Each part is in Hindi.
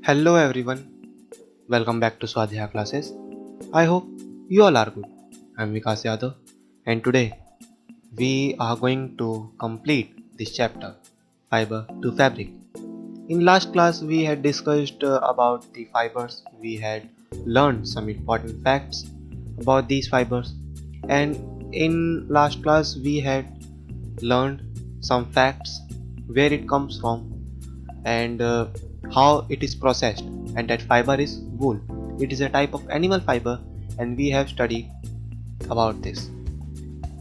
Hello everyone, welcome back to Swadhyaya classes. I hope you all are good. I'm Vikas Yadav and today we are going to complete this chapter, Fiber to Fabric. In last class we had discussed about the fibers, we had learned some important facts about these fibers, and in last class we had learned some facts where it comes from and how it is processed, and that fiber is wool. It is a type of animal fiber and we have studied about this.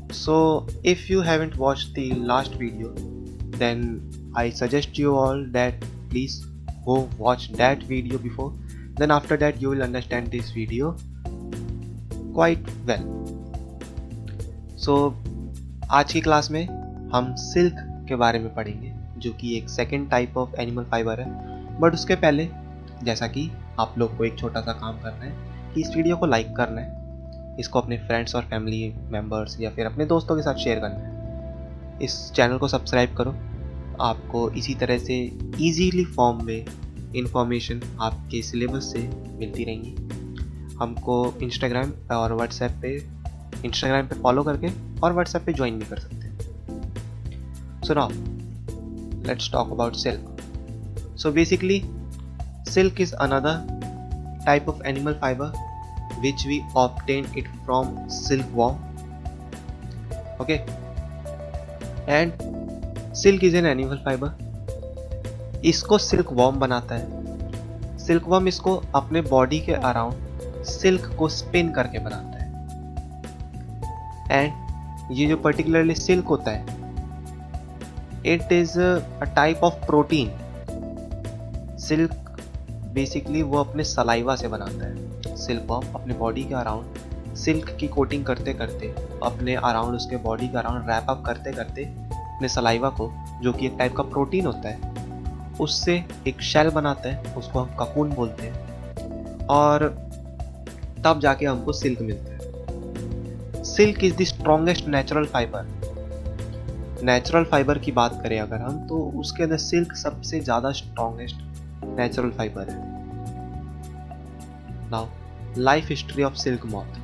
So if you haven't watched the last video, then I suggest you all that please go watch that video before, then after that you will understand this video quite well. So आज की क्लास में हम सिल्क के बारे में पढ़ेंगे जो कि एक second type of animal fibre है। बट उसके पहले जैसा कि आप लोग को एक छोटा सा काम करना है कि इस वीडियो को लाइक करना है, इसको अपने फ्रेंड्स और फैमिली मेम्बर्स या फिर अपने दोस्तों के साथ शेयर करना है। इस चैनल को सब्सक्राइब करो, आपको इसी तरह से ईजीली फॉर्म में इंफॉर्मेशन आपके सिलेबस से मिलती रहेंगी। हमको इंस्टाग्राम और व्हाट्सएप पे फॉलो करके और व्हाट्सएप पे ज्वाइन भी कर सकते हैं। So now let's talk about silk. So basically, silk is another type of animal fiber which we obtain it from silkworm. Okay, and silk is an animal fiber. इसको silkworm बनाता है. Silkworm इसको अपने बॉडी के अराउंड सिल्क को स्पिन करके बनाता है. एंड ये जो पर्टिकुलरली सिल्क होता है, it is a type of protein. Silk basically वो अपने सलाइवा से बनाता है. सिल्कवर्म अपने बॉडी के अराउंड सिल्क की कोटिंग करते करते, अपने अराउंड उसके बॉडी के अराउंड रैप अप करते करते अपने सलाइवा को, जो कि एक टाइप का प्रोटीन होता है, उससे एक शेल बनाता है. उसको हम ककून बोलते हैं और तब जाके हमको सिल्क मिलता है. Silk is the strongest natural fibre. Natural fibre की बात करें अगर हम, तो उसके अंदर सिल्क सबसे ज़्यादा स्ट्रॉन्गेस्ट नेचुरल फाइबर है. Now life history of silk moth.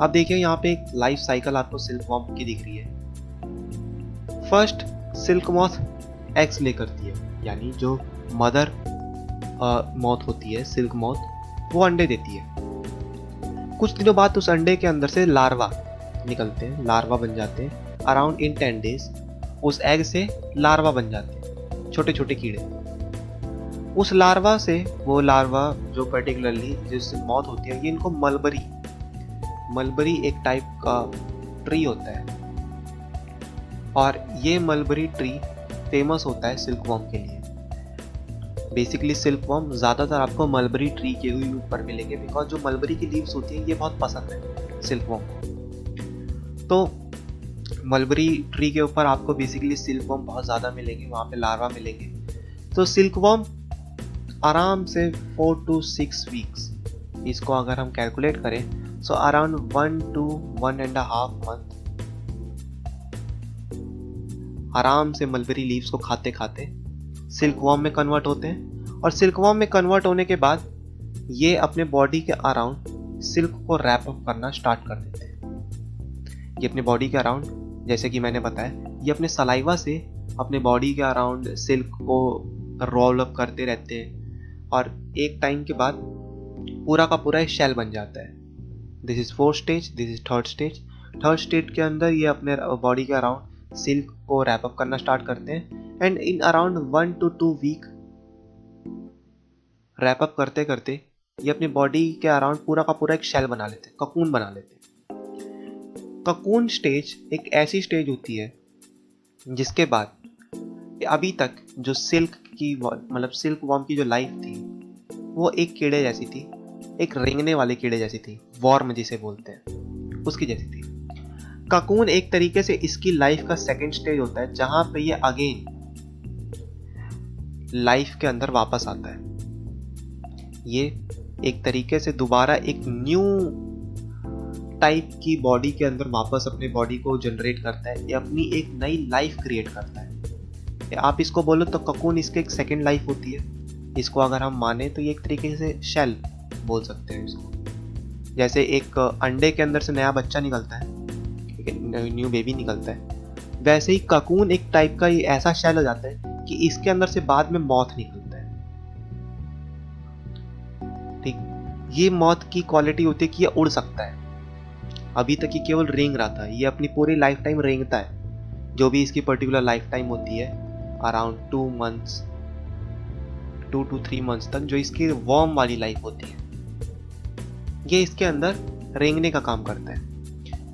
आप देखिए यहाँ पे एक लाइफ साइकिल आपको सिल्क मॉथ की दिख रही है. फर्स्ट सिल्क मॉथ एग्स ले करती है, यानी जो मदर मॉथ होती है सिल्क मॉथ, वो अंडे देती है. कुछ दिनों बाद उस अंडे के अंदर से लार्वा निकलते हैं, लार्वा बन जाते हैं. अराउंड इन 10 days उस एग से लार्वा बन जाते हैं, छोटे छोटे कीड़े. उस लार्वा से वो लार्वा जो पर्टिकुलरली जिस मॉथ होती है, ये इनको मलबरी एक टाइप का ट्री होता है, और ये मलबरी ट्री फेमस होता है सिल्कवर्म के लिए. बेसिकली सिल्कवर्म ज़्यादातर आपको मलबरी ट्री के ही ऊपर मिलेंगे, बिकॉज जो मलबरी की लीव्स होती हैं ये बहुत पसंद है सिल्कवर्म को. तो मलबरी ट्री के ऊपर आपको बेसिकली सिल्कवर्म बहुत ज़्यादा मिलेंगे, वहाँ पे लार्वा मिलेंगे. तो सिल्कवर्म आराम से 4 to 6 weeks, इसको अगर हम कैलकुलेट करें, सो अराउंड 1 to 1.5 month आराम से मलबरी लीव्स को खाते खाते सिल्कवर्म में कन्वर्ट होते हैं. और सिल्कवर्म में कन्वर्ट होने के बाद ये अपने बॉडी के अराउंड सिल्क को रैप अप करना स्टार्ट कर देते हैं. ये अपने बॉडी के अराउंड, जैसे कि मैंने बताया, ये अपने सलाइवा से अपने बॉडी के अराउंड सिल्क को रोल अप करते रहते हैं, और एक टाइम के बाद पूरा का पूरा एक शेल बन जाता है. This is 4th stage, this is 3rd stage. 3rd stage के अंदर ये अपने बॉडी के अराउंड सिल्क को रैप अप करना स्टार्ट करते हैं, and in around 1 to 2 week wrap up करते करते ये अपने बॉडी के अराउंड पूरा का पूरा एक शेल बना लेते हैं, ककून बना लेते हैं. ककून स्टेज एक ऐसी स्टेज होती है जिसके बाद अभी तक जो सिल्क की मतलब सिल्क वर्म की जो लाइफ थी, वो एक कीड़े जैसी थी, एक रेंगने वाले कीड़े जैसी थी, वॉर्म जिसे बोलते हैं, उसकी जैसी थी. ककून एक तरीके से इसकी लाइफ का सेकंड स्टेज होता है, जहां पे ये अगेन लाइफ के अंदर वापस आता है. ये एक तरीके से दोबारा एक न्यू टाइप की बॉडी के अंदर वापस अपने बॉडी को जनरेट करता है, ये अपनी एक नई लाइफ क्रिएट करता है. आप इसको बोलो तो ककून इसके एक सेकेंड लाइफ होती है. इसको अगर हम माने तो ये एक तरीके से शेल बोल सकते हैं इसको। जैसे एक अंडे के अंदर से नया बच्चा निकलता है, न्यू बेबी निकलता है, वैसे ही ककून एक टाइप का ये ऐसा शेल हो जाता है कि इसके अंदर से बाद में मॉथ निकलता है। ठीक, ये मॉथ की क्वालिटी होती है कि ये उड़ सकता है। अभी तक ये केवल रेंग रहा था, ये अपनी पूरी लाइफ टाइम रेंगता है, जो भी इसकी पर्टिकुलर लाइफ टाइम होती है अराउंड 2 to 3 मंथ्स तक, जो इसकी वार्म वाली लाइफ होती है, ये इसके अंदर रेंगने का काम करता है।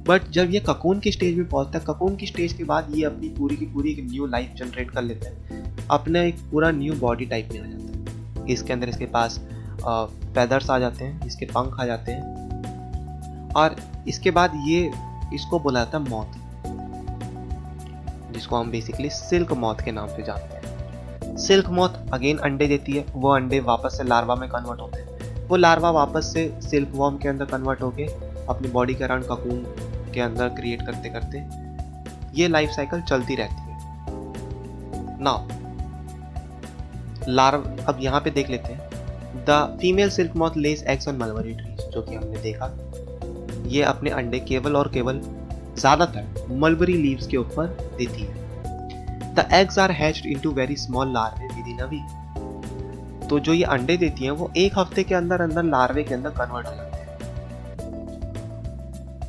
बट जब ये ककून की स्टेज में पहुंचता है, ककून की स्टेज के बाद ये अपनी पूरी की पूरी एक न्यू लाइफ जनरेट कर लेता है, अपना एक पूरा न्यू बॉडी टाइप में आ जाता है। इसके अंदर इसके पास फेदर्स आ जाते हैं, इसके पंख आ जाते हैं, और इसके बाद ये इसको बोला जाता है मॉथ, जिसको हम बेसिकली सिल्क मॉथ के नाम से जानते हैं। सिल्क मॉथ अगेन अंडे देती है, वो अंडे वापस से लार्वा में कन्वर्ट होते हैं, वो लार्वा वापस से सिल्क वॉर्म के अंदर कन्वर्ट होके अपनी बॉडी के अराउंड ककून के अंदर क्रिएट करते करते ये लाइफ साइकिल चलती रहती है। नाउ अब यहाँ पे देख लेते हैं, the female silk moth Lay's eggs on mulberry trees, जो कि हमने देखा, ये अपने अंडे केवल और केवल ज्यादातर मलबरी लीव्स के ऊपर देती है। The eggs are hatched into very small larvae within a week, तो जो ये अंडे देती हैं वो एक हफ्ते के अंदर अंदर लार्वे के अंदर कन्वर्ट हो जाते हैं।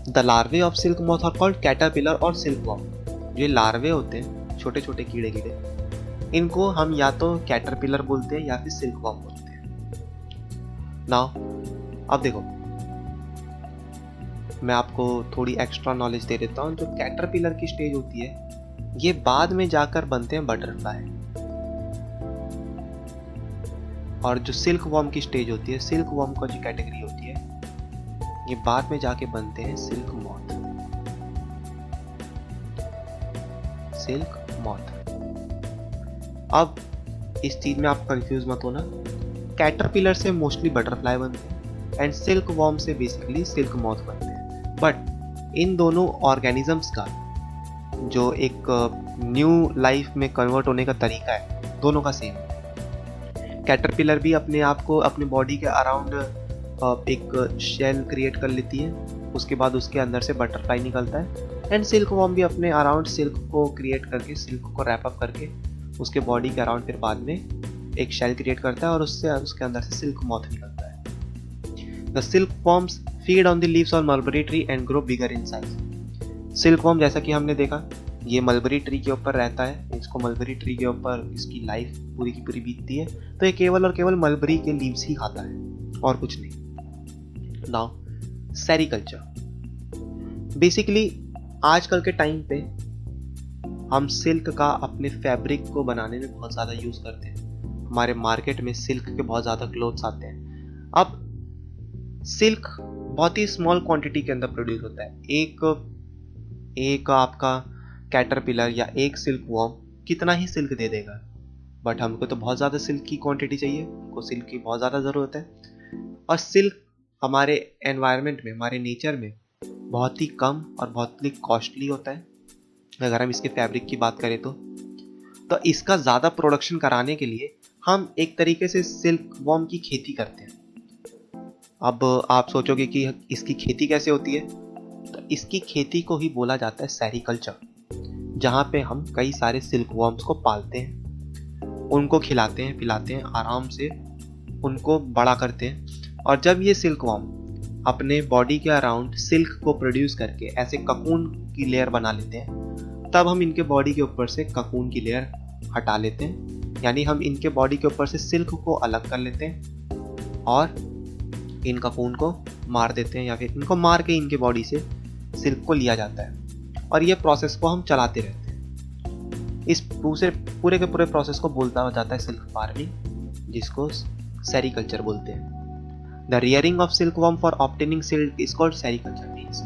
The larvae of silk moth are called caterpillar और सिल्क वॉर्म। जो लार्वे होते हैं, छोटे छोटे कीड़े कीड़े, इनको हम या तो कैटरपिलर बोलते हैं या फिर सिल्क वॉर्म बोलते हैं। नाउ अब देखो, मैं आपको थोड़ी एक्स्ट्रा नॉलेज दे देता हूँ। जो कैटरपिलर की स्टेज होती है, ये बाद में जाकर बनते हैं बटरफ्लाई, और जो सिल्क वॉर्म की स्टेज होती है, सिल्क वॉर्म का जो कैटेगरी होती है, ये बाद में जाके बनते हैं सिल्क मॉथ। Silk moth. अब इस चीज में आप कंफ्यूज मत होना, कैटरपिलर से मोस्टली बटरफ्लाई बनते हैं एंड सिल्क वॉर्म से बेसिकली सिल्क मॉथ बनते हैं। बट इन दोनों ऑर्गेनिजम्स का जो एक न्यू लाइफ में कन्वर्ट होने का तरीका है, दोनों का सेम है। कैटरपिलर भी अपने आप को अपने बॉडी के अराउंड एक शेल क्रिएट कर लेती है, उसके बाद उसके अंदर से बटरफ्लाई निकलता है, एंड सिल्क वॉर्म भी अपने अराउंड सिल्क को क्रिएट करके, सिल्क को रैप अप करके उसके बॉडी के अराउंड फिर बाद में एक शेल क्रिएट करता है, और उससे उसके अंदर से सिल्क मॉथ निकलता है। The silk worms feed on the leaves of mulberry tree and grow bigger in size. Silk worm, जैसा कि हमने देखा, ये मलबरी ट्री के ऊपर रहता है, इसको मलबरी ट्री के ऊपर इसकी लाइफ पूरी की पूरी बीतती है, तो ये केवल और केवल मलबरी के लीव्स ही खाता है और कुछ नहीं। Now sericulture. बेसिकली आजकल के टाइम पे हम सिल्क का अपने फैब्रिक को बनाने में बहुत ज़्यादा यूज़ करते हैं। हमारे मार्केट में सिल्क के बहुत ज़्यादा क्लोथ्स आते हैं। अब सिल्क बहुत ही स्मॉल क्वांटिटी के अंदर प्रोड्यूस होता है। एक आपका कैटरपिलर या एक सिल्क वॉर्म कितना ही सिल्क दे देगा, बट हमको तो बहुत ज़्यादा सिल्क की क्वांटिटी चाहिए, हमको सिल्क की बहुत ज़्यादा ज़रूरत है। और सिल्क हमारे एनवायरनमेंट में, हमारे नेचर में बहुत ही कम और बहुत ही कॉस्टली होता है। अगर हम इसके फैब्रिक की बात करें तो इसका ज़्यादा प्रोडक्शन कराने के लिए हम एक तरीके से सिल्क वॉर्म की खेती करते हैं। अब आप सोचोगे कि इसकी खेती कैसे होती है, तो इसकी खेती को ही बोला जाता है सेरीकल्चर, जहाँ पे हम कई सारे सिल्क वॉर्म्स को पालते हैं, उनको खिलाते हैं, पिलाते हैं, आराम से उनको बड़ा करते हैं, और जब ये सिल्क वॉर्म अपने बॉडी के अराउंड सिल्क को प्रोड्यूस करके ऐसे ककून की लेयर बना लेते हैं, तब हम इनके बॉडी के ऊपर से ककून की लेयर हटा लेते हैं, यानी हम इनके बॉडी के ऊपर से सिल्क को अलग कर लेते हैं और इन ककून को मार देते हैं, या फिर इनको मार के इनके बॉडी से सिल्क को लिया जाता है, और ये प्रोसेस को हम चलाते रहते हैं। इस पूरे के पूरे प्रोसेस को बोलता जाता है सिल्क फार्मिंग, जिसको सेरीकल्चर बोलते हैं। The rearing of silk worm for obtaining silk is called sericulture. Means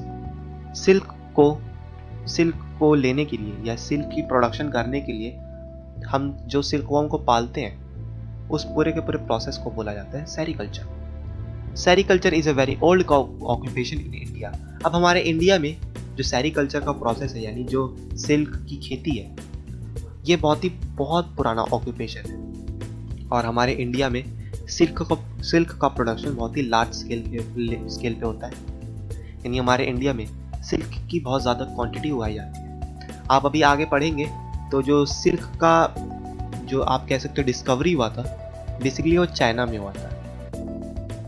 silk को लेने के लिए या सिल्क की प्रोडक्शन करने के लिए हम जो सिल्क वॉर्म को पालते हैं, उस पूरे के पूरे प्रोसेस को बोला जाता है sericulture. Sericulture is a very old occupation in India. अब हमारे इंडिया में जो सेरीकल्चर का प्रोसेस है, यानी जो सिल्क की खेती है, ये बहुत पुराना ऑक्यूपेशन है, और हमारे इंडिया में सिल्क का प्रोडक्शन बहुत ही लार्ज स्केल पे होता है। यानी हमारे इंडिया में सिल्क की बहुत ज़्यादा क्वांटिटी उगाई जाती है। आप अभी आगे पढ़ेंगे तो जो सिल्क का जो आप कह सकते हो डिस्कवरी हुआ था, बेसिकली वो चाइना में हुआ था।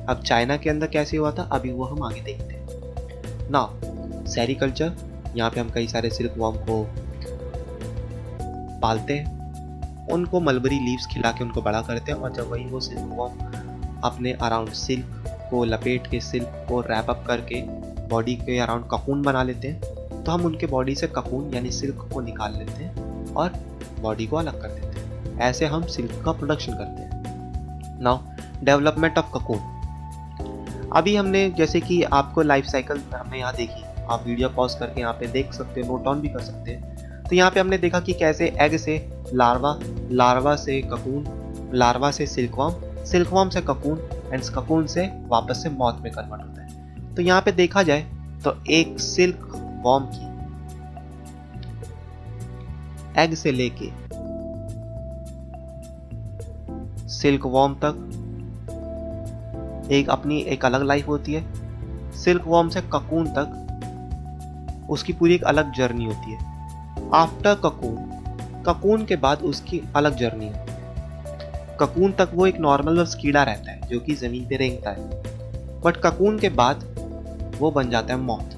अब चाइना के अंदर कैसे हुआ था अभी वो हम आगे देखते हैं। नाउ सेरीकल्चर, यहाँ पे हम कई सारे सिल्क वॉर्म को पालते हैं, उनको मलबरी लीव्स खिला के उनको बड़ा करते हैं, और जब वही वो सिल्क वॉर्म अपने अराउंड सिल्क को लपेट के, सिल्क को रैप अप करके बॉडी के अराउंड ककून बना लेते हैं, तो हम उनके बॉडी से ककून यानी सिल्क को निकाल लेते हैं और बॉडी को अलग कर देते हैं। ऐसे हम सिल्क का प्रोडक्शन करते हैं। Now development of cocoon. अभी हमने जैसे कि आपको लाइफ साइकिल हमने यहाँ देखी, आप वीडियो पॉज करके यहाँ पे देख सकते हो, नोट डाउन भी कर सकते हैं। तो यहाँ पे हमने देखा कि कैसे एग से लार्वा, लार्वा से ककून, लार्वा से सिल्कवॉर्म, सिल्कवॉर्म से ककून एंड ककून से वापस से मॉथ में कन्वर्ट होता है। तो यहाँ पे देखा जाए तो एक सिल्क वॉर्म की एग से लेके सिल्क वॉर्म तक एक अलग लाइफ होती है। सिल्क वॉर्म से ककून तक उसकी पूरी एक अलग जर्नी होती है। आफ्टर ककून, ककून के बाद उसकी अलग जर्नी होती है। ककून तक वो एक नॉर्मल बस कीड़ा रहता है जो कि जमीन पे रेंगता है, बट ककून के बाद वो बन जाता है मॉथ,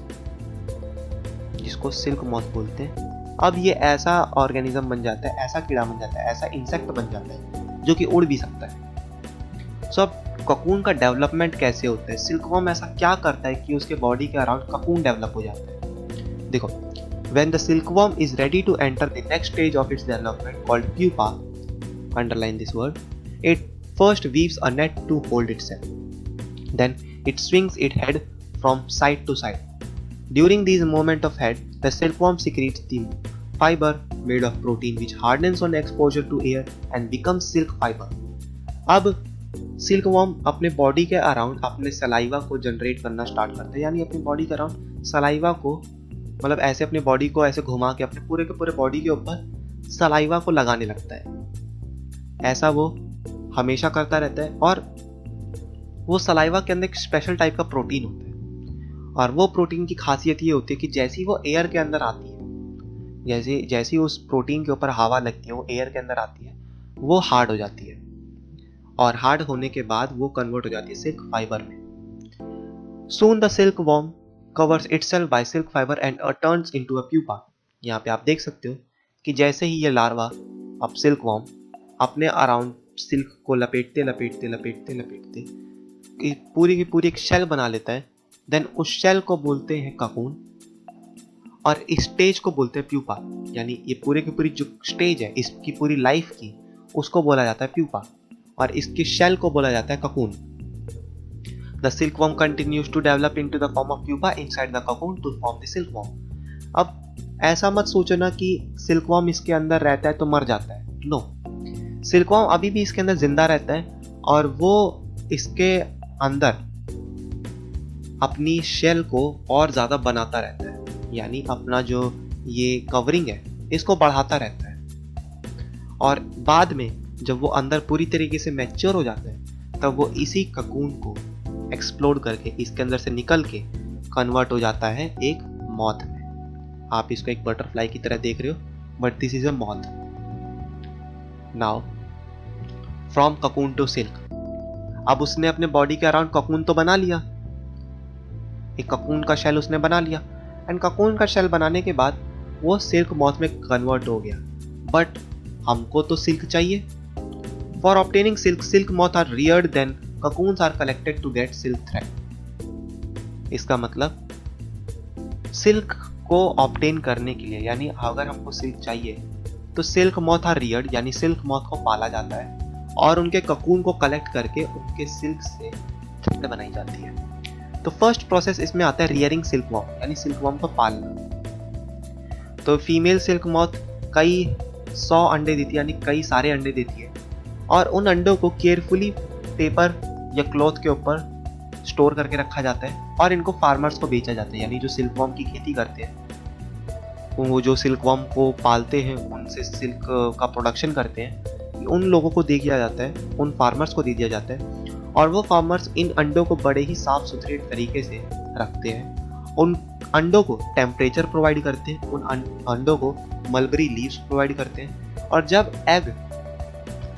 जिसको सिल्क मॉथ बोलते हैं। अब ये ऐसा ऑर्गेनिज्म बन जाता है, ऐसा कीड़ा बन जाता है, ऐसा इंसेक्ट बन जाता है जो कि उड़ भी सकता है। सो अब ककून का डेवलपमेंट कैसे होता है, सिल्कवॉर्म ऐसा क्या करता है कि उसके बॉडी के अराउंड ककून डेवलप हो जाता है। देखो, when the silkworm is ready to enter the next stage of its development called pupa, underline this word, it first weaves a net to hold itself. Then it swings its head from side to side. During these movement of head, the silkworm secretes the fiber made of protein which hardens on exposure to air and becomes silk fiber. अब सिल्कवॉर्म अपने बॉडी के अराउंड अपने सलाइवा को जनरेट करना स्टार्ट करता है, यानी अपनी बॉडी के अराउंड सलाइवा को, मतलब ऐसे अपनी बॉडी को ऐसे घुमा के अपने पूरे के पूरे बॉडी के ऊपर सलाइवा को लगाने लगता है। ऐसा वो हमेशा करता रहता है, और वो सलाइवा के अंदर एक स्पेशल टाइप का प्रोटीन होता है, और वो प्रोटीन की खासियत ये होती है कि जैसी वो एयर के अंदर आती है, जैसी उस प्रोटीन के ऊपर हवा लगती है, वो एयर के अंदर आती है, वो हार्ड हो जाती है, और हार्ड होने के बाद वो कन्वर्ट हो जाती है सिल्क फाइबर में। Soon the silkworm covers itself by silk fiber and turns into a pupa. यहाँ पे आप देख सकते हो कि जैसे ही ये लार्वा, अब सिल्कवॉर्म अपने अराउंड सिल्क को लपेटते लपेटते लपेटते लपेटते पूरी की पूरी एक शेल बना लेता है, देन उस शेल को बोलते हैं ककून, और इस स्टेज को बोलते हैं प्यूपा। यानी ये पूरे की पूरी जो स्टेज है इसकी पूरी लाइफ की, उसको बोला जाता है प्यूपा, और इसकी शेल को बोला जाता है cocoon. The silkworm continues to develop into the form of pupa inside the cocoon to form the silkworm. अब ऐसा मत सोचना कि सिल्कवॉर्म इसके अंदर रहता है तो मर जाता है, नो, सिल्कवॉर्म अभी भी इसके अंदर जिंदा रहता है, और वो इसके अंदर अपनी शेल को और ज़्यादा बनाता रहता है, यानी अपना जो ये कवरिंग है इसको बढ़ाता रहता है, और बाद में जब वो अंदर पूरी तरीके से मैच्योर हो जाता है तब वो इसी ककून को एक्सप्लोड करके इसके अंदर से निकल के कन्वर्ट हो जाता है एक मॉथ में। आप इसको एक बटरफ्लाई की तरह देख रहे हो, but this is a moth. Now from cocoon to silk. अब उसने अपने बॉडी के अराउंड ककून तो बना लिया, एक ककून का शेल उसने बना लिया, एंड ककून का शेल बनाने के बाद वो सिल्क मॉथ में कन्वर्ट हो गया। बट हमको तो सिल्क चाहिए। For obtaining silk, silk moth are reared, then cocoons are collected to get silk thread। इसका मतलब सिल्क को ऑब्टेन करने के लिए, यानी अगर हमको सिल्क चाहिए तो सिल्क मॉथ आर रियर्ड, यानी सिल्क मॉथ को पाला जाता है, और उनके ककून को कलेक्ट करके उनके सिल्क से थ्रेड बनाई जाती है। तो फर्स्ट प्रोसेस इसमें आता है रियरिंग सिल्कवॉर्म, यानी सिल्कवॉर्म को पालना। तो फीमेल सिल्क मॉथ कई 100 अंडे देती है, यानी कई सारे अंडे देती है, और उन अंडों को केयरफुली पेपर या क्लॉथ के ऊपर स्टोर करके रखा जाता है, और इनको फार्मर्स को बेचा जाता है, यानी जो सिल्कवॉर्म की खेती करते हैं, वो जो सिल्कवॉर्म को पालते हैं, उनसे सिल्क का प्रोडक्शन करते हैं, उन लोगों को दे दिया जाता है, उन फार्मर्स को दे दिया जाता है, और वो फार्मर्स इन अंडों को बड़े ही साफ सुथरे तरीके से रखते हैं। उन अंडों को टेम्परेचर प्रोवाइड करते हैं, उन अंडों को मलबरी लीव्स प्रोवाइड करते हैं, और जब एग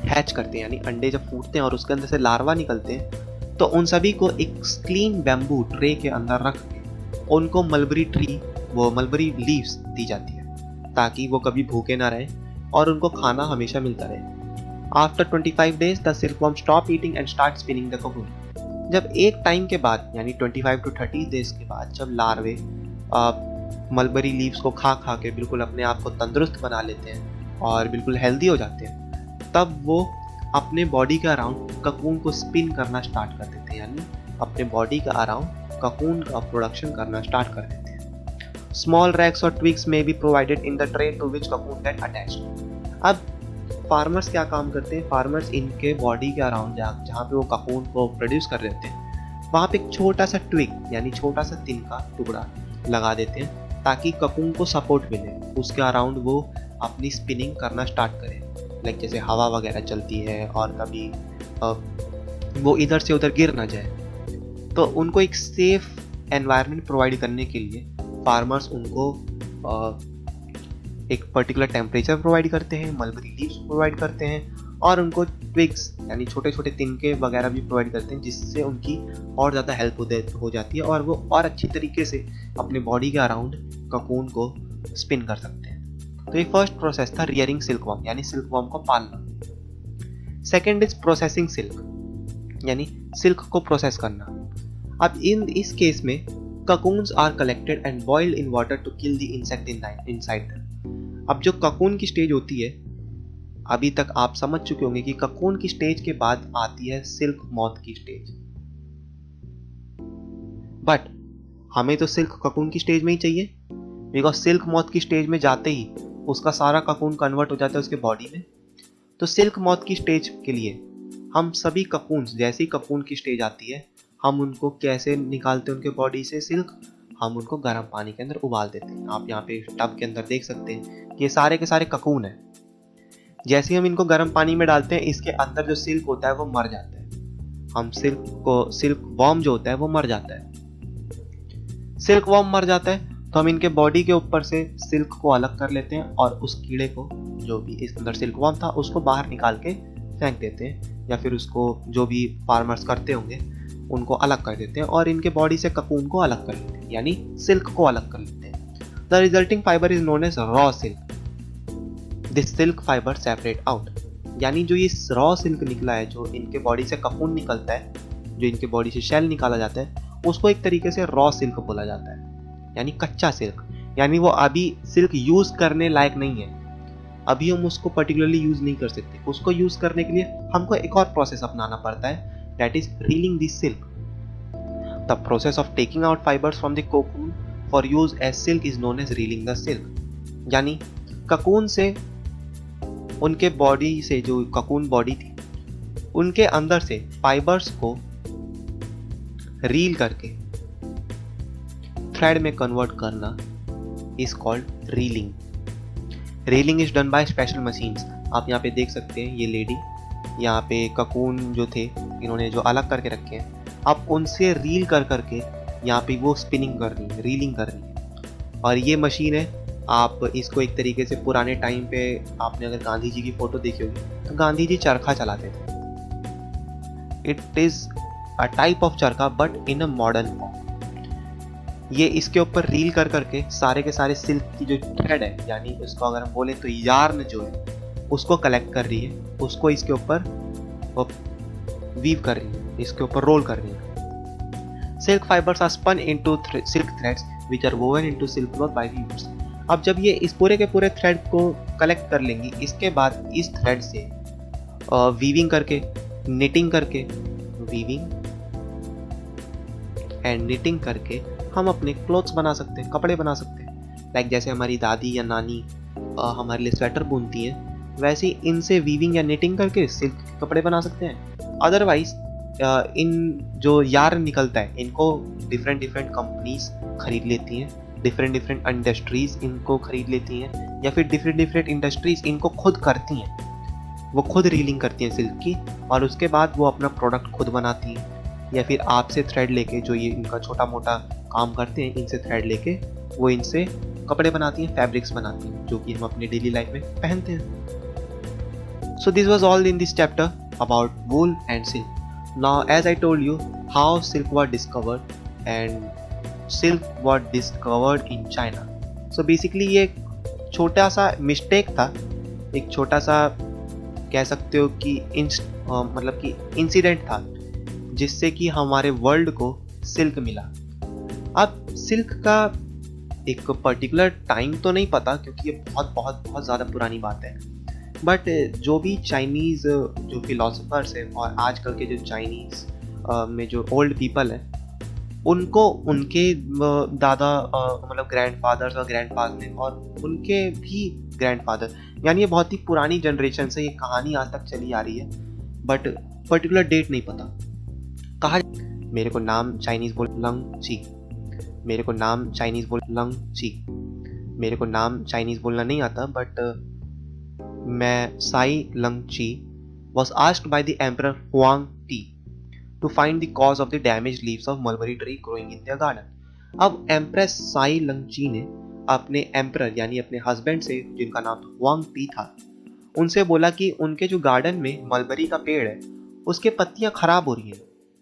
हैच करते हैं यानी अंडे जब फूटते हैं और उसके अंदर से लार्वा निकलते हैं, तो उन सभी को एक क्लीन बैम्बू ट्रे के अंदर रख के उनको मलबरी लीव्स दी जाती है ताकि वो कभी भूखे ना रहे और उनको खाना हमेशा मिलता रहे। After 25 days the silkworm stop eating and start spinning the cocoon. जब एक टाइम के बाद यानी 25 to 30 days के बाद जब लार्वे मलबरी लीव्स को खा खा के बिल्कुल अपने आप को तंदुरुस्त बना लेते हैं और बिल्कुल हेल्दी हो जाते हैं, तब वो अपने बॉडी के अराउंड ककून को स्पिन करना स्टार्ट कर देते हैं, यानी अपने बॉडी के अराउंड ककून का प्रोडक्शन करना स्टार्ट कर देते हैं। स्मॉल रैक्स और ट्विग्स में be provided in the tray to which cocoon get attached. अब फार्मर्स क्या काम करते हैं, फार्मर्स इनके बॉडी के अराउंड जहाँ पे वो ककून को प्रोड्यूस कर देते हैं, वहाँ पे एक छोटा सा ट्विग यानी छोटा सा तिन का टुकड़ा लगा देते हैं ताकि ककून को सपोर्ट मिले, उसके अराउंड वो अपनी स्पिनिंग करना स्टार्ट करें। लाइक जैसे हवा वगैरह चलती है और कभी वो इधर से उधर गिर ना जाए, तो उनको एक सेफ एनवायरनमेंट प्रोवाइड करने के लिए फार्मर्स उनको एक पर्टिकुलर टेम्परेचर प्रोवाइड करते हैं, मलबरी लीव्स प्रोवाइड करते हैं और उनको ट्विग्स यानी छोटे छोटे तिनके वगैरह भी प्रोवाइड करते हैं, जिससे उनकी और ज़्यादा हेल्प हो जाती है और वो और अच्छी तरीके से अपने बॉडी के अराउंड ककून को स्पिन कर सकते हैं। तो ये फर्स्ट प्रोसेस था रियरिंग सिल्कवर्म यानी सिल्कवर्म को पालना। सेकेंड इज प्रोसेसिंग सिल्क यानी सिल्क को प्रोसेस करना। अब इस केस में cocoons are collected and boiled in water to kill the insect inside them. अब जो ककून की स्टेज होती है, अभी तक आप समझ चुके होंगे कि ककून की स्टेज के बाद आती है सिल्क मॉथ की स्टेज, बट हमें तो सिल्क ककून की स्टेज में ही चाहिए, बिकॉज सिल्क मॉथ की स्टेज में जाते ही उसका सारा ककून कन्वर्ट हो जाता है उसके बॉडी में। तो सिल्क मॉथ की स्टेज के लिए हम सभी ककून्स, जैसे ही ककून की स्टेज आती है, हम उनको कैसे निकालते हैं उनके बॉडी से सिल्क, हम उनको गर्म पानी के अंदर उबाल देते हैं। आप यहाँ पे टब के अंदर देख सकते हैं कि ये सारे के सारे ककून हैं। जैसे ही हम इनको गर्म पानी में डालते हैं, इसके अंदर जो सिल्क होता है वो मर जाता है। हम सिल्क वॉर्म जो होता है वो मर जाता है। सिल्क वॉर्म मर जाता है तो हम इनके बॉडी के ऊपर से सिल्क को अलग कर लेते हैं और उस कीड़े को, जो भी इस अंदर सिल्क वॉर्म था, उसको बाहर निकाल के फेंक देते हैं, या फिर उसको जो भी फार्मर्स करते होंगे उनको अलग कर देते हैं और इनके बॉडी से ककून को अलग कर लेते हैं, यानी सिल्क को अलग कर लेते हैं। The resulting fibre is known as raw silk. This silk fibre separate out, यानी जो ये रॉ सिल्क निकला है, जो इनके बॉडी से ककून निकलता है, जो इनके बॉडी से शेल निकाला जाता है, उसको एक तरीके से रॉ सिल्क बोला जाता है, यानी कच्चा सिल्क। यानी वो अभी सिल्क यूज करने लायक नहीं है, अभी हम उसको पर्टिकुलरली यूज नहीं कर सकते। उसको यूज करने के लिए हमको एक और प्रोसेस अपनाना पड़ता है, that is reeling this silk. The process of taking out fibres from the cocoon for use as silk is known as reeling the silk. यानी ककून से, उनके बॉडी से, जो ककून बॉडी थी, उनके अंदर से फाइबर्स को रील करके थ्रेड में कन्वर्ट करना is called reeling. Reeling is done by special machines. आप यहाँ पे देख सकते हैं, ये लेडी यहाँ पे ककून जो थे इन्होंने जो अलग करके रखे हैं, अब उनसे रील कर करके यहाँ पे वो स्पिनिंग कर रही है, रीलिंग कर रही है। और ये मशीन है, आप इसको एक तरीके से पुराने टाइम पे आपने अगर गांधी जी की फोटो देखी होगी तो गांधी जी चरखा चलाते थे। It is a type of charkha but in a modern form. ये इसके ऊपर रील कर करके सारे के सारे सिल्क की जो थ्रेड है, यानी उसको अगर हम बोले तो यार्न जो है, उसको कलेक्ट कर रही है, उसको इसके ऊपर वीव कर रही है, इसके ऊपर रोल कर रही है। Silk fibres are spun into silk threads which are woven into silk cloth by weavers. अब जब ये इस पूरे के पूरे थ्रेड को कलेक्ट कर लेंगी, इसके बाद इस थ्रेड से वीविंग करके, निटिंग करके, वीविंग एंड निटिंग करके हम अपने क्लोथ्स बना सकते हैं, कपड़े बना सकते हैं। लाइक जैसे हमारी दादी या नानी हमारे लिए स्वेटर बुनती हैं, वैसे ही इनसे वीविंग या निटिंग करके सिल्क के कपड़े बना सकते हैं। अदरवाइज इन जो यार्न निकलता है, इनको डिफरेंट कंपनीज खरीद लेती हैं, डिफरेंट इंडस्ट्रीज इनको खरीद लेती हैं, या फिर डिफरेंट इंडस्ट्रीज इनको खुद करती हैं। वो खुद रीलिंग करती हैं सिल्क की, और उसके बाद वो अपना प्रोडक्ट खुद बनाती हैं, या फिर आपसे थ्रेड लेके, जो ये इनका छोटा मोटा काम करते हैं, इनसे थ्रेड लेके वो इनसे कपड़े बनाती हैं, फैब्रिक्स बनाती हैं, जो कि हम अपनी डेली लाइफ में पहनते हैं। So this was all in this chapter about wool and silk. Now, as I told you, how silk was discovered, and silk was discovered in China. So basically ये एक छोटा सा मिस्टेक था, एक छोटा सा कह सकते हो कि मतलब कि इंसिडेंट था, जिससे कि हमारे वर्ल्ड को सिल्क मिला. अब सिल्क का एक पर्टिकुलर टाइम तो नहीं पता, क्योंकि ये बहुत बहुत बहुत ज़्यादा पुरानी बात है. बट जो भी चाइनीज़ जो फिलोसफर्स हैं, और आजकल के जो चाइनीज़ में जो ओल्ड पीपल हैं, उनको उनके दादा मतलब ग्रैंडफादर्स और ग्रैंडफादर ने, और उनके भी ग्रैंडफादर, यानी ये बहुत ही पुरानी जनरेशन से ये कहानी आज तक चली आ रही है. बट पर्टिकुलर डेट नहीं पता. कहा मेरे को नाम चाइनीज़ बोल लंग ची, मेरे को नाम चाइनीज़ बोल लंग ची, मेरे को नाम चाइनीज़ बोलना नहीं आता, बट मैं साई लंग ची was asked by the emperor Huang Ti to find the cause of the damaged leaves of mulberry tree growing in their garden. अब एम्प्रेस साई लंग ची ने अपने एम्परर यानी अपने हस्बैंड से, जिनका नाम हुआंग टी था, उनसे बोला कि उनके जो गार्डन में मलबरी का पेड़ है उसके पत्तियां खराब हो रही हैं.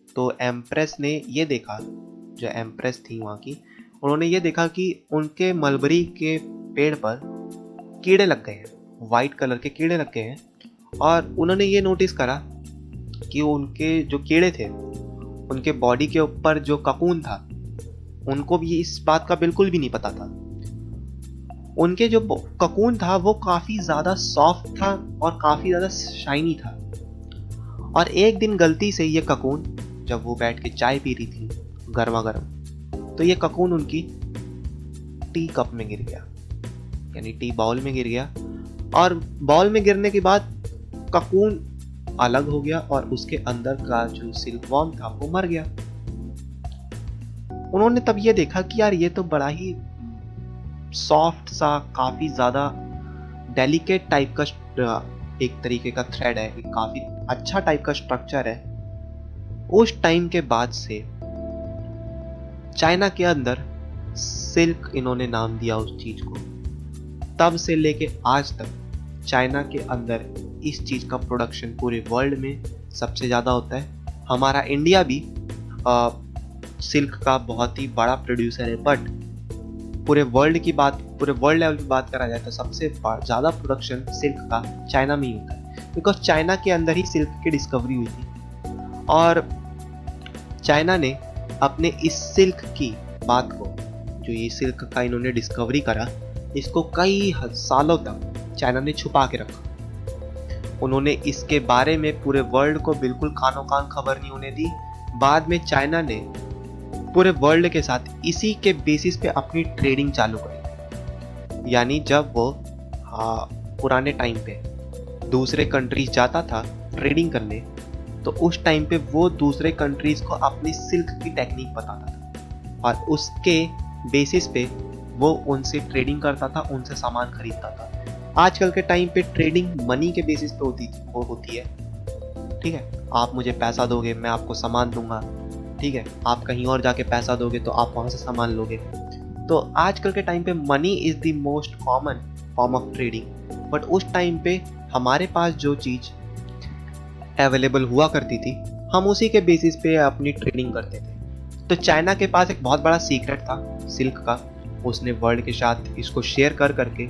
तो एम्प्रेस ने ये देखा, जो एम्प्रेस थी वहाँ की, उन्होंने ये देखा कि उनके मलबरी के पेड़ पर कीड़े लग गए हैं, वाइट कलर के कीड़े लग गए हैं. और उन्होंने ये नोटिस करा कि उनके जो कीड़े थे, उनके बॉडी के ऊपर जो ककून था, उनको भी इस बात का बिल्कुल भी नहीं पता था. उनके जो ककून था वो काफ़ी ज़्यादा सॉफ्ट था और काफ़ी ज़्यादा शाइनी था. और एक दिन गलती से ये ककून, जब वो बैठ के चाय पी रही थी गर्मा गर्म, तो ये ककून उनकी टी कप में गिर गया, यानी टी बाउल में गिर गया. और बॉल में गिरने के बाद ककून अलग हो गया और उसके अंदर का जो सिल्कवॉर्म था वो मर गया. उन्होंने तब ये देखा कि यार ये तो बड़ा ही सॉफ्ट सा, काफी ज्यादा डेलिकेट टाइप का एक तरीके का थ्रेड है, एक काफी अच्छा टाइप का स्ट्रक्चर है. उस टाइम के बाद से चाइना के अंदर सिल्क इन्होंने नाम दिया उस चीज को. तब से लेके आज तक चाइना के अंदर इस चीज़ का प्रोडक्शन पूरे वर्ल्ड में सबसे ज़्यादा होता है. हमारा इंडिया भी सिल्क का बहुत ही बड़ा प्रोड्यूसर है, बट पूरे वर्ल्ड लेवल की बात करा जाए तो सबसे ज़्यादा प्रोडक्शन सिल्क का चाइना में ही होता है, बिकॉज चाइना के अंदर ही सिल्क की डिस्कवरी हुई थी. और चाइना ने अपने इस सिल्क की बात को, जो ये सिल्क का इन्होंने डिस्कवरी करा, इसको कई सालों तक चाइना ने छुपा के रखा. उन्होंने इसके बारे में पूरे वर्ल्ड को बिल्कुल कानो कान खबर नहीं होने दी. बाद में चाइना ने पूरे वर्ल्ड के साथ इसी के बेसिस पे अपनी ट्रेडिंग चालू करी. यानी जब वो पुराने टाइम पे दूसरे कंट्रीज जाता था ट्रेडिंग करने, तो उस टाइम पे वो दूसरे कंट्रीज को अपनी सिल्क की टेक्निक बताता था, और उसके बेसिस पे वो उनसे ट्रेडिंग करता था, उनसे सामान खरीदता था. आजकल के टाइम पे ट्रेडिंग मनी के बेसिस पे होती है. ठीक है, आप मुझे पैसा दोगे, मैं आपको सामान दूंगा. ठीक है, आप कहीं और जाके पैसा दोगे तो आप वहाँ से सामान लोगे. तो आजकल के टाइम पे money is the most common form of trading. But उस टाइम पे हमारे पास जो चीज़ अवेलेबल हुआ करती थी, हम उसी के बेसिस पे अपनी ट्रेडिंग करते थे. तो चाइना के पास एक बहुत बड़ा सीक्रेट था सिल्क का. उसने वर्ल्ड के साथ इसको शेयर करके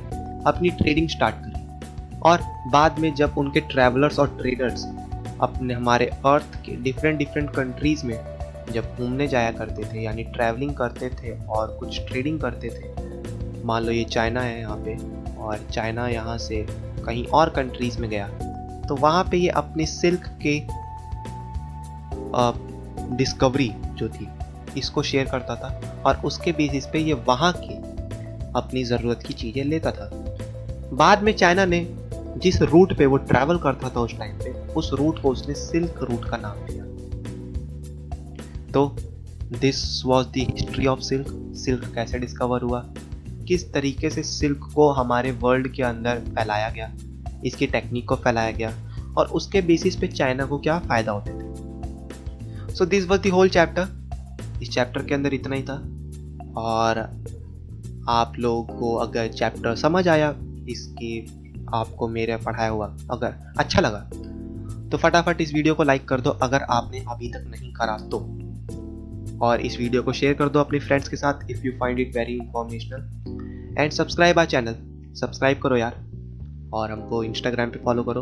अपनी ट्रेडिंग स्टार्ट करी. और बाद में जब उनके ट्रैवलर्स और ट्रेडर्स अपने हमारे अर्थ के डिफरेंट कंट्रीज़ में जब घूमने जाया करते थे, यानी ट्रैवलिंग करते थे और कुछ ट्रेडिंग करते थे, मान लो ये चाइना है यहाँ पे, और चाइना यहाँ से कहीं और कंट्रीज़ में गया, तो वहाँ पे ये अपने सिल्क के डिस्कवरी जो थी इसको शेयर करता था, और उसके बेसिस पे ये वहाँ की अपनी ज़रूरत की चीज़ें लेता था. बाद में चाइना ने जिस रूट पे वो ट्रैवल करता था उस टाइम पे, उस रूट को उसने सिल्क रूट का नाम दिया. तो this was the history of silk. Silk कैसे डिस्कवर हुआ, किस तरीके से सिल्क को हमारे वर्ल्ड के अंदर फैलाया गया, इसकी टेक्निक को फैलाया गया. और उसके बेसिस पे चाइना को क्या फ़ायदा होते थे। So this was the whole chapter. इस चैप्टर के अंदर इतना ही था। और आप लोगों को अगर चैप्टर समझ आया, इसकी आपको मेरे पढ़ाया हुआ अगर अच्छा लगा, तो फटाफट इस वीडियो को लाइक कर दो अगर आपने अभी तक नहीं करा तो। और इस वीडियो को शेयर कर दो अपने फ्रेंड्स के साथ if you find it very informational. And subscribe our channel, subscribe करो यार। और हमको इंस्टाग्राम पे फॉलो करो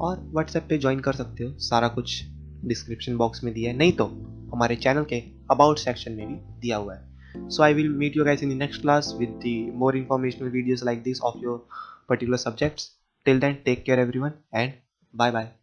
और व्हाट्सएप पे ज्वाइन कर सकते हो। सारा कुछ डिस्क्रिप्शन बॉक्स में दिया है, नहीं तो हमारे चैनल के अबाउट सेक्शन में भी दिया हुआ है। So I will meet you guys in the next class with the more informational videos like this of your particular subjects. Till then, take care everyone and bye bye.